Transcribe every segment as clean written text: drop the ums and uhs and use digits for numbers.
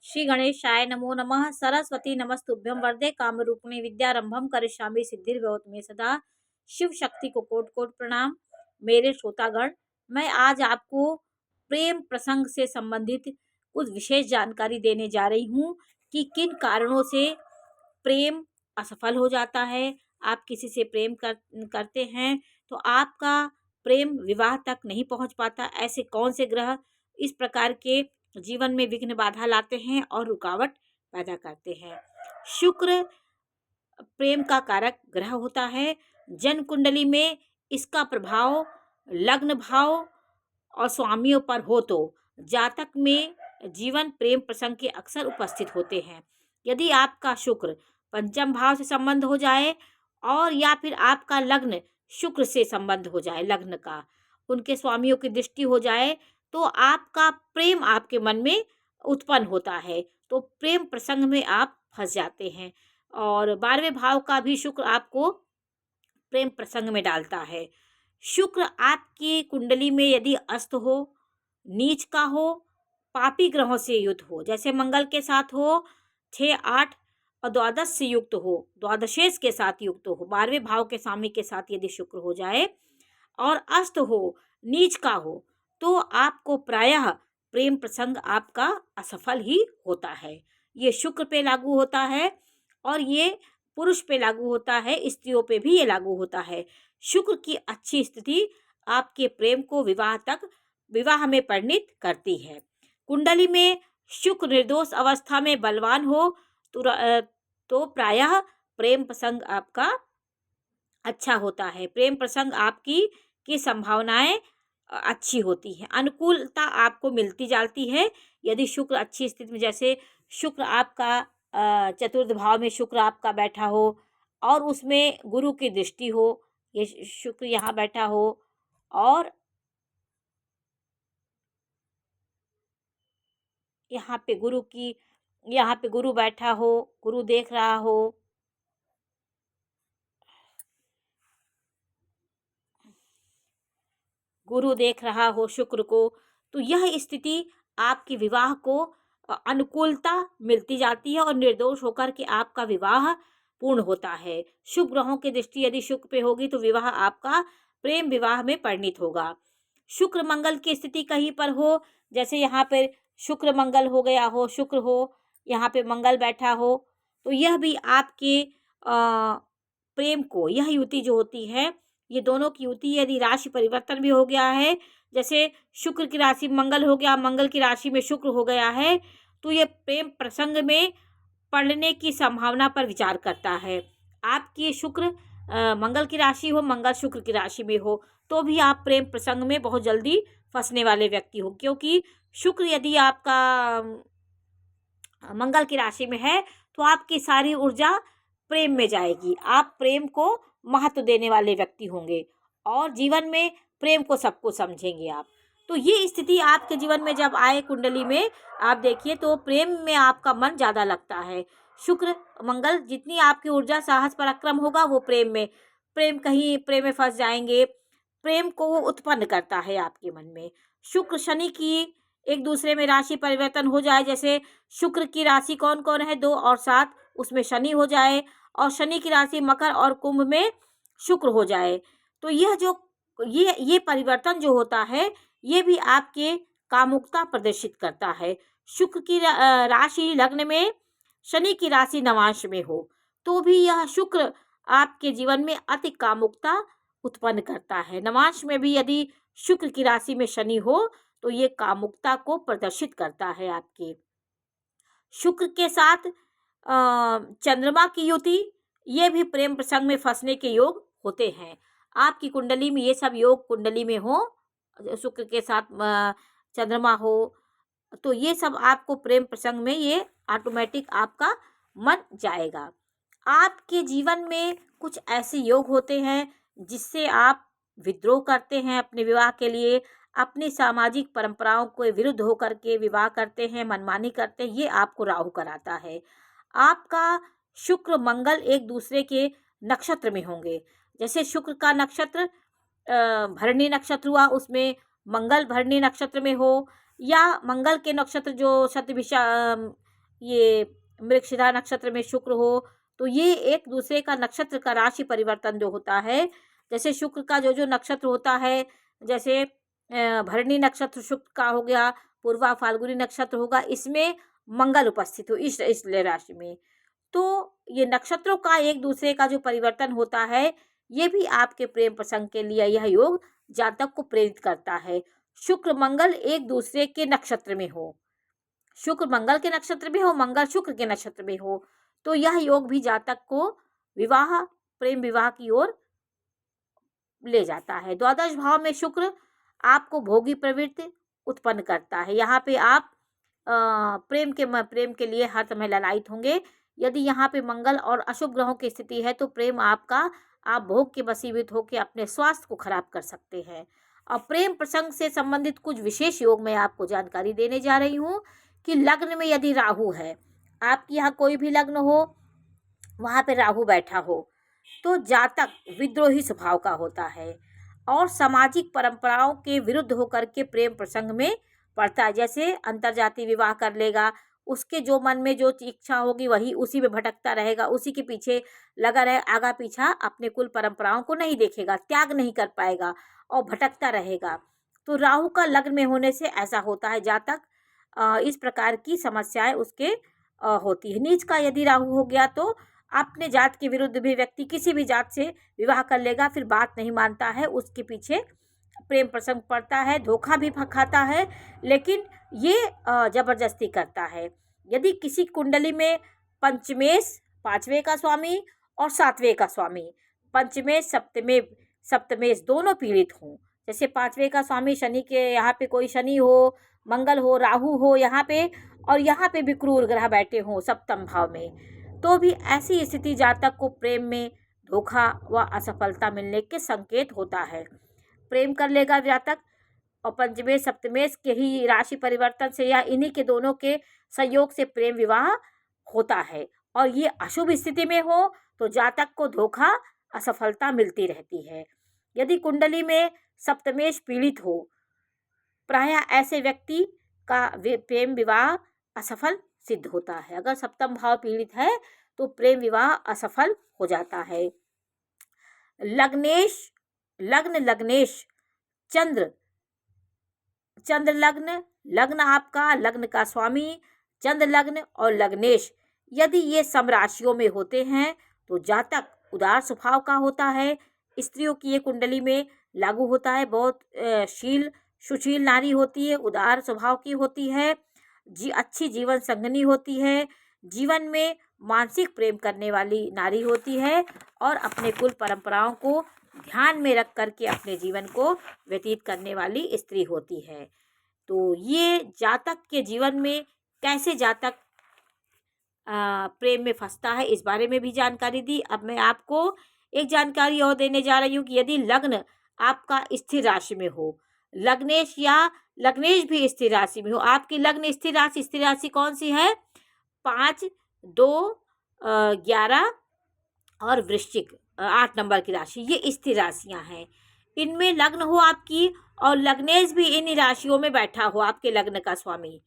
श्री गणेशाय नमो नमः। सरस्वती नमस्तुभ्यं वरदे कामरूपिणी विद्यारंभम करिष्यामि सिद्धिर्भवतु मे सदा। शिव शक्ति को कोटि कोटि प्रणाम। मेरे श्रोतागण, मैं आज आपको प्रेम प्रसंग से संबंधित कुछ विशेष जानकारी देने जा रही हूँ कि किन कारणों से प्रेम असफल हो जाता है। आप किसी से प्रेम करते हैं तो आपका प्रेम विवाह तक नहीं पहुँच पाता। ऐसे कौन से ग्रह इस प्रकार के जीवन में विघ्न बाधा लाते हैं और रुकावट पैदा करते हैं। शुक्र प्रेम का कारक ग्रह होता है। जन्म कुंडली में इसका प्रभाव लग्न भाव और स्वामियों पर हो तो जातक में जीवन प्रेम प्रसंग के अक्सर उपस्थित होते हैं। यदि आपका शुक्र पंचम भाव से संबंध हो जाए और या फिर आपका लग्न शुक्र से संबंध हो जाए, लग्न का उनके स्वामियों की दृष्टि हो जाए, तो आपका प्रेम आपके मन में उत्पन्न होता है, तो प्रेम प्रसंग में आप फंस जाते हैं। और 12वें भाव का भी शुक्र आपको प्रेम प्रसंग में डालता है। शुक्र आपकी कुंडली में यदि अस्त हो, नीच का हो, पापी ग्रहों से युक्त हो, जैसे मंगल के साथ हो 6, 8 और द्वादश से युक्त हो, द्वादशेश के साथ युक्त हो, 12वें भाव के स्वामी के साथ यदि शुक्र हो जाए और अस्त हो, नीच का हो, तो आपको प्रायः प्रेम प्रसंग आपका असफल ही होता है। ये शुक्र पे लागू होता है और ये पुरुष पे लागू होता है, स्त्रियों पे भी ये लागू होता है। शुक्र की अच्छी स्थिति आपके प्रेम को विवाह में परिणित करती है। कुंडली में शुक्र निर्दोष अवस्था में बलवान हो तो प्रायः प्रेम प्रसंग आपका अच्छा होता है। प्रेम प्रसंग की संभावनाएं अच्छी होती हैं, अनुकूलता आपको मिलती जाती है यदि शुक्र अच्छी स्थिति में, जैसे शुक्र आपका चतुर्थ भाव में शुक्र आपका बैठा हो और उसमें गुरु की दृष्टि हो, ये शुक्र यहाँ बैठा हो और यहाँ पे गुरु बैठा हो, गुरु देख रहा हो, शुक्र को, तो यह स्थिति आपके विवाह को अनुकूलता मिलती जाती है और निर्दोष होकर के आपका विवाह पूर्ण होता है। शुभ ग्रहों की दृष्टि यदि शुक्र पे होगी तो विवाह आपका प्रेम विवाह में परिणित होगा। शुक्र मंगल की स्थिति कहीं पर हो, जैसे यहाँ पर शुक्र मंगल हो गया हो, शुक्र हो, यहाँ पे मंगल बैठा हो, तो यह भी आपके प्रेम को, यह युति जो होती है, ये दोनों की युति यदि राशि परिवर्तन भी हो गया है, जैसे शुक्र की राशि मंगल हो गया, मंगल की राशि में शुक्र हो गया है, तो ये प्रेम प्रसंग में पड़ने की संभावना पर विचार करता है। आपकी शुक्र मंगल की राशि हो, मंगल शुक्र की राशि में हो, तो भी आप प्रेम प्रसंग में बहुत जल्दी फंसने वाले व्यक्ति हो, क्योंकि शुक्र यदि आपका मंगल की राशि में है तो आपकी सारी ऊर्जा प्रेम में जाएगी। आप प्रेम को महत्व देने वाले व्यक्ति होंगे और जीवन में प्रेम को सबको समझेंगे आप। तो ये स्थिति आपके जीवन में जब आए कुंडली में, आप देखिए तो प्रेम में आपका मन ज़्यादा लगता है। शुक्र मंगल जितनी आपकी ऊर्जा साहस पराक्रम होगा वो प्रेम में फंस जाएंगे। प्रेम को वो उत्पन्न करता है आपके मन में। शुक्र शनि की एक दूसरे में राशि परिवर्तन हो जाए, जैसे शुक्र की राशि कौन कौन है 2 और 7, उसमें शनि हो जाए और शनि की राशि मकर और कुंभ में शुक्र हो जाए, तो यह जो ये परिवर्तन जो होता है ये भी आपके कामुकता प्रदर्शित करता है। शुक्र की राशि लग्न में, शनि की राशि नवांश में हो तो भी यह शुक्र आपके जीवन में अति कामुकता उत्पन्न करता है। नवांश में भी यदि शुक्र की राशि में शनि हो तो ये कामुकता को प्रदर्शित करता है आपके। शुक्र के साथ चंद्रमा की युति, ये भी प्रेम प्रसंग में फंसने के योग होते हैं। आपकी कुंडली में ये सब योग कुंडली में हो, शुक्र के साथ चंद्रमा हो, तो ये सब आपको प्रेम प्रसंग में ये ऑटोमेटिक आपका मन जाएगा। आपके जीवन में कुछ ऐसे योग होते हैं जिससे आप विद्रोह करते हैं अपने विवाह के लिए, अपनी सामाजिक परंपराओं के विरुद्ध होकर के विवाह करते हैं, मनमानी करते हैं, ये आपको राहु कराता है। आपका शुक्र मंगल एक दूसरे के नक्षत्र में होंगे, जैसे शुक्र का नक्षत्र भरणी नक्षत्र हुआ, उसमें मंगल भरणी नक्षत्र में हो, या मंगल के नक्षत्र जो ये मृगशिरा नक्षत्र में शुक्र हो, तो ये एक दूसरे का नक्षत्र का राशि परिवर्तन जो होता है, जैसे शुक्र का जो नक्षत्र होता है, जैसे भरणी नक्षत्र शुक्र का हो गया, पूर्वा फाल्गुनी नक्षत्र होगा, इसमें मंगल उपस्थित हो इस राशि में, तो ये नक्षत्रों का एक दूसरे का जो परिवर्तन होता है, ये भी आपके प्रेम प्रसंग के लिए यह योग जातक को प्रेरित करता है। शुक्र मंगल एक दूसरे के नक्षत्र में हो, शुक्र मंगल के नक्षत्र में हो, मंगल शुक्र के नक्षत्र में हो, तो यह योग भी जातक को विवाह, प्रेम विवाह की ओर ले जाता है। द्वादश भाव में शुक्र आपको भोगी प्रवृत्ति उत्पन्न करता है। यहाँ पे आप प्रेम के लिए हर समय ललायित होंगे। यदि यहाँ पे मंगल और अशुभ ग्रहों की स्थिति है, तो प्रेम आपका, आप भोग के वशीभूत होकर अपने स्वास्थ्य को खराब कर सकते हैं। और प्रेम प्रसंग से संबंधित कुछ विशेष योग मैं आपको जानकारी देने जा रही हूँ कि लग्न में यदि राहु है, आपके यहाँ कोई भी लग्न हो, वहाँ पे राहु बैठा हो, तो जातक विद्रोही स्वभाव का होता है और सामाजिक परंपराओं के विरुद्ध होकर के प्रेम प्रसंग में पड़ता है। जैसे अंतरजातीय विवाह कर लेगा, उसके जो मन में जो इच्छा होगी वही उसी में भटकता रहेगा, उसी के पीछे लगा रहे, आगा पीछा अपने कुल परंपराओं को नहीं देखेगा, त्याग नहीं कर पाएगा और भटकता रहेगा। तो राहु का लग्न में होने से ऐसा होता है, जातक इस प्रकार की समस्याएं उसके होती है। नीच का यदि राहु हो गया, तो अपने जात के विरुद्ध भी व्यक्ति किसी भी जात से विवाह कर लेगा, फिर बात नहीं मानता है, उसके पीछे प्रेम प्रसंग पड़ता है, धोखा भी खाता है, लेकिन ये जबरदस्ती करता है। यदि किसी कुंडली में पंचमेश, पांचवें का स्वामी और सातवें का स्वामी, पंचमेश सप्तमेश दोनों पीड़ित हों, जैसे पांचवें का स्वामी शनि के, यहाँ पे कोई शनि हो, मंगल हो, राहु हो यहाँ पे, और यहाँ पे भी क्रूर ग्रह बैठे हों सप्तम भाव में, तो भी ऐसी स्थिति जातक को प्रेम में धोखा व असफलता मिलने के संकेत होता है। प्रेम कर लेगा जातक और पंचमेश सप्तमेश के ही राशि परिवर्तन से या इन्हीं के दोनों के संयोग से प्रेम विवाह होता है, और ये अशुभ स्थिति में हो तो जातक को धोखा, असफलता मिलती रहती है। यदि कुंडली में सप्तमेश पीड़ित हो, प्रायः ऐसे व्यक्ति का प्रेम विवाह असफल सिद्ध होता है। अगर सप्तम भाव पीड़ित है तो प्रेम विवाह असफल हो जाता है। लग्नेश चंद्र लग्न आपका, लग्न का स्वामी चंद्र लग्न और लग्नेश यदि ये समराशियों में होते हैं तो जातक उदार स्वभाव का होता है। स्त्रियों की ये कुंडली में लागू होता है, बहुत सुशील नारी होती है, उदार स्वभाव की होती है, अच्छी जीवन संगनी होती है, जीवन में मानसिक प्रेम करने वाली नारी होती है और अपने कुल परंपराओं को ध्यान में रख करके अपने जीवन को व्यतीत करने वाली स्त्री होती है। तो ये जातक के जीवन में कैसे जातक प्रेम में फंसता है, इस बारे में भी जानकारी दी। अब मैं आपको एक जानकारी और देने जा रही हूँ कि यदि लग्न आपका स्थिर राशि में हो, लग्नेश या लग्नेश भी स्थिर राशि में हो, आपकी लग्न स्थिर राशि कौन सी है? 5, 2, 11 और वृश्चिक 8 नंबर की राशि, ये स्थिर राशियां हैं। इनमें लग्न हो आपकी और लग्नेश भी इन राशियों में बैठा हो, आपके लग्न का स्वामी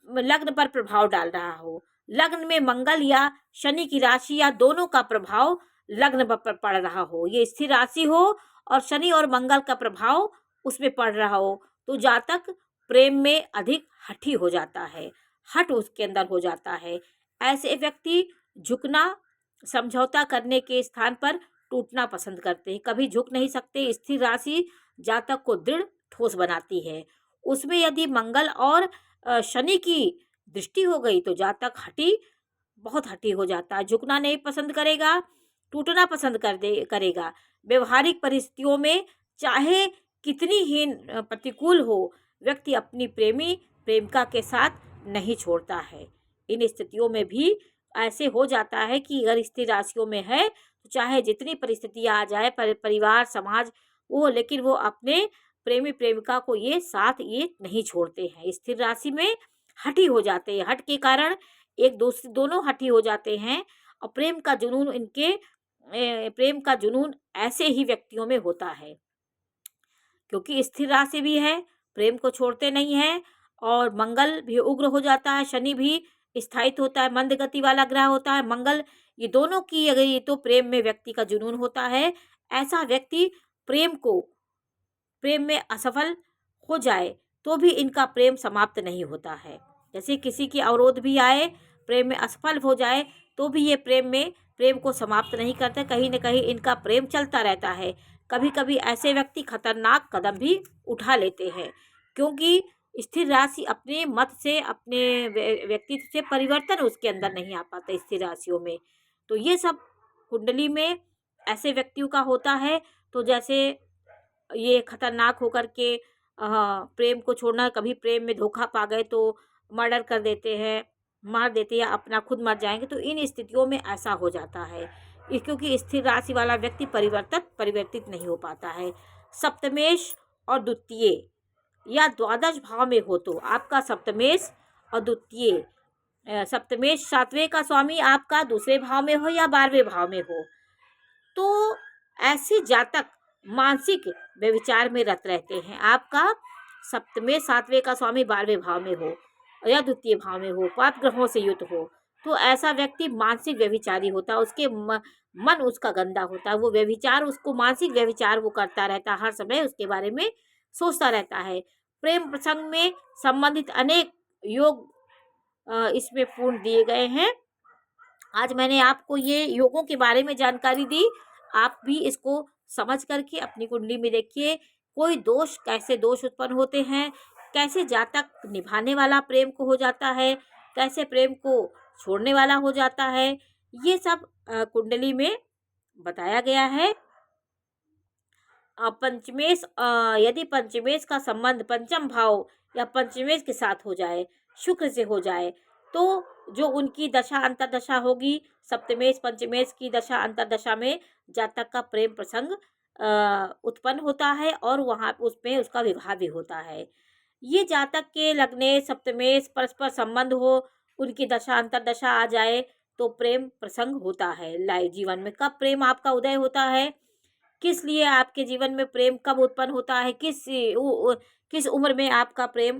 लग्न पर प्रभाव डाल रहा हो, लग्न में मंगल या शनि की राशि या दोनों का प्रभाव लग्न पर पड़ रहा हो, ये स्थिर राशि हो और शनि और मंगल का प्रभाव उसमें पड़ रहा हो, तो जातक प्रेम में अधिक हठी हो जाता है, हट उसके अंदर हो जाता है। ऐसे व्यक्ति झुकना, समझौता करने के स्थान पर टूटना पसंद करते हैं, कभी झुक नहीं सकते। स्थिर राशि जातक को दृढ़ ठोस बनाती है। उसमें यदि मंगल और शनि की दृष्टि हो गई तो जातक बहुत हठी हो जाता है, झुकना नहीं पसंद करेगा, टूटना पसंद करेगा। व्यवहारिक परिस्थितियों में चाहे कितनी ही प्रतिकूल हो, व्यक्ति अपनी प्रेमिका के साथ नहीं छोड़ता है। इन स्थितियों में भी ऐसे हो जाता है कि अगर स्थिर राशियों में है तो चाहे जितनी परिस्थितियां आ जाए, परिवार समाज वो, लेकिन वो अपने प्रेमिका को ये साथ ये नहीं छोड़ते हैं। स्थिर राशि में हठी हो जाते हैं, हट के कारण एक दूसरे दोनों हठी हो जाते हैं और प्रेम का जुनून ऐसे ही व्यक्तियों में होता है, क्योंकि स्थिर राशि भी है, प्रेम को छोड़ते नहीं है और मंगल भी उग्र हो जाता है, शनि भी स्थायित्व होता है, मंद गति वाला ग्रह होता है मंगल। ये दोनों की अगर ये तो प्रेम में व्यक्ति का जुनून होता है। ऐसा व्यक्ति प्रेम में असफल हो जाए तो भी इनका प्रेम समाप्त नहीं होता है। जैसे किसी की अवरोध भी आए, प्रेम में असफल हो जाए तो भी ये प्रेम को समाप्त नहीं करते, कहीं न कहीं इनका प्रेम चलता रहता है। कभी कभी ऐसे व्यक्ति खतरनाक कदम भी उठा लेते हैं, क्योंकि स्थिर राशि अपने मत से, अपने व्यक्तित्व से परिवर्तन उसके अंदर नहीं आ पाता स्थिर राशियों में। तो ये सब कुंडली में ऐसे व्यक्तियों का होता है। तो जैसे ये खतरनाक होकर के प्रेम को छोड़ना, कभी प्रेम में धोखा पा गए तो मर्डर कर देते हैं, मार देते हैं या अपना खुद मर जाएंगे। तो इन स्थितियों में ऐसा हो जाता है क्योंकि स्थिर राशि वाला व्यक्ति परिवर्तित नहीं हो पाता है। सप्तमेश और द्वितीय या द्वादश भाव में हो तो आपका सप्तमेश और द्वितीय, सप्तमेश सातवें का स्वामी आपका दूसरे भाव में हो या 12वें भाव में हो, तो ऐसे जातक मानसिक व्यभिचार में रत रहते हैं। आपका सप्तमें सातवें का स्वामी 12वें भाव में हो या द्वितीय भाव में हो, पाप ग्रहों से युक्त हो, तो ऐसा व्यक्ति मानसिक व्यभिचारी होता है। उसके मन उसका गंदा होता है, वो व्यभिचार, उसको मानसिक व्यभिचार वो करता रहता है, हर समय उसके बारे में सोचता रहता है। प्रेम प्रसंग में संबंधित अनेक योग इसमें पूर्ण दिए गए हैं। आज मैंने आपको ये योगों के बारे में जानकारी दी। आप भी इसको समझ करके अपनी कुंडली में देखिए, कोई दोष, कैसे दोष उत्पन्न होते हैं, कैसे जातक निभाने वाला प्रेम को हो जाता है, कैसे प्रेम को छोड़ने वाला हो जाता है, ये सब कुंडली में बताया गया है। पंचमेश, यदि पंचमेश का संबंध पंचम भाव या पंचमेश के साथ हो जाए, शुक्र से हो जाए, तो जो उनकी दशा अंतरदशा होगी, सप्तमेश पंचमेश की दशा अंतरदशा में जातक का प्रेम प्रसंग उत्पन्न होता है और वहाँ उसमें उसका विवाह भी होता है। ये जातक के लग्ने सप्तमेश परस्पर संबंध हो, उनकी दशा अंतरदशा आ जाए तो प्रेम प्रसंग होता है। लाइव जीवन में कब प्रेम आपका उदय होता है, किस लिए आपके जीवन में प्रेम कब उत्पन्न होता है, किस उम्र में आपका प्रेम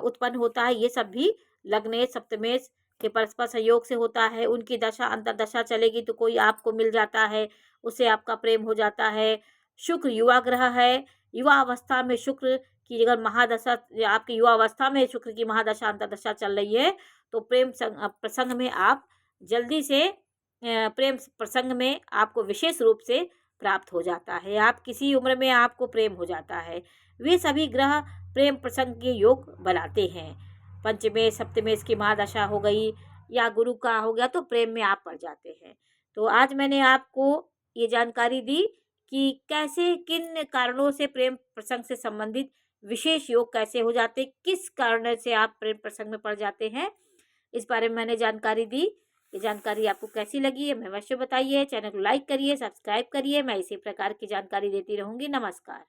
उत्पन्न होता है, ये सब भी लग्नेश सप्तमेश के परस्पर संयोग से होता है। उनकी दशा अंतरदशा चलेगी तो कोई आपको मिल जाता है, उससे आपका प्रेम हो जाता है। शुक्र युवा ग्रह है, युवा अवस्था में शुक्र की अगर महादशा, आपकी युवा अवस्था में शुक्र की महादशा अंतरदशा चल रही है तो प्रेम प्रसंग में आप जल्दी से प्रेम प्रसंग में आपको विशेष रूप से प्राप्त हो जाता है। आप किसी उम्र में आपको प्रेम हो जाता है। वे सभी ग्रह प्रेम प्रसंग के योग बनाते हैं। पंचमेश सप्तमेश की महादशा हो गई या गुरु का हो गया तो प्रेम में आप पड़ जाते हैं। तो आज मैंने आपको ये जानकारी दी कि कैसे, किन कारणों से प्रेम प्रसंग से संबंधित विशेष योग कैसे हो जाते, किस कारण से आप प्रेम प्रसंग में पड़ जाते हैं, इस बारे में मैंने जानकारी दी। ये जानकारी आपको कैसी लगी है हमें अवश्य बताइए। चैनल को लाइक करिए, सब्सक्राइब करिए। मैं इसी प्रकार की जानकारी देती रहूँगी। नमस्कार।